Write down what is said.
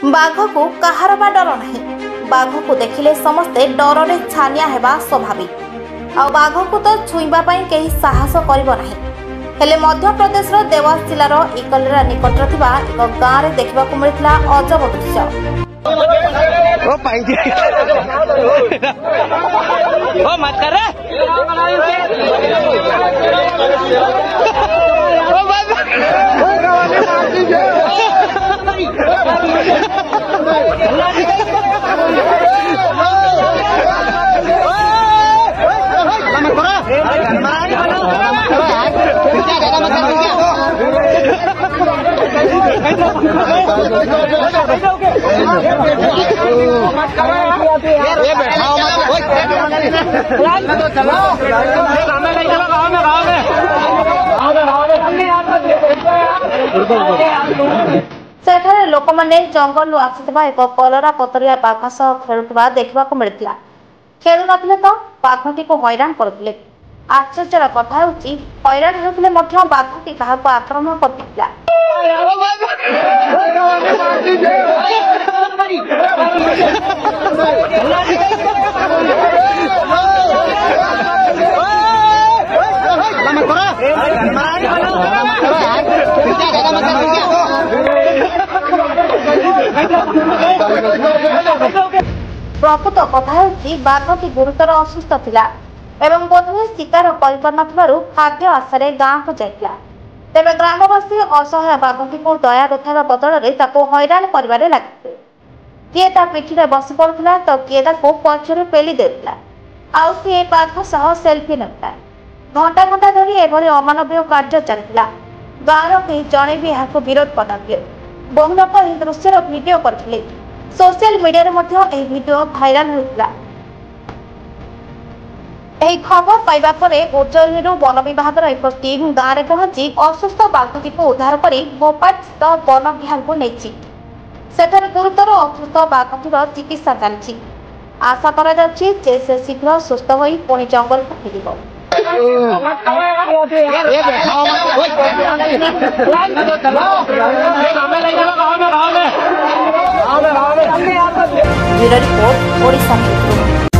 बाघ को कहार बा डर नहीं। बाघ को देखिले समस्ते डर में छानिया हेबा स्वाभाविक। आ बाघ को तो छुईबा पई केही साहस करिबो नहीं। हेले मध्य प्रदेश रो देवास जिल्लार इकलेरा निकटरे थिबा एक गाँ रे देखिबा को मिलितला अजब दृश्य। ओ पाइजे ओ मत कर रे ओ सेठारे लोक माने जंगल आसुवा एक कलरा पतरिया बाघ सह खेलुवा देखा मिलता। खेलु नथिले तो बाघटी को हैरान करथिले। आश्चर्यर कथा होची हैरान होथिले मध्य बाघटी काहाको आक्रमण करथिला। प्रकृत कथा बाघटी गुरुतर असुस्थ थिला एवं बोधहुए शिकार कर खाद्य आशारे गाँ को जाइला। तेबे ग्रामवासी असहाय बाघटी को दया देखा बदल में हैरान कर लगे। किए ता पिठी में बसी पड़ा तो किए पछरू पेली देता। आउ किए बाघ सह सेल्फी नेता। घंटा घंटा धरी एभली अमानवीय कार्य चलता। गाँव के जड़े भी यहाँ विरोध करते। बहु लोग यह दृश्यर भिडियो करते। सोशल मीडिया रे भिडियो भाइराल होता। खबर पाइबा परे उज्जयिनी वन विभाग एक टीम गाँव में पहुंची असुस्थ बाघटी को उद्धार कर भोपाल स्थित वन विहार को नहीं। सेठारे गुरुतर असुस्थ बाघटीर चिकित्सा चलती। आशा करा से शीघ्र सुस्थ हो पुणी जंगल को फेर। Bureau report Odisha.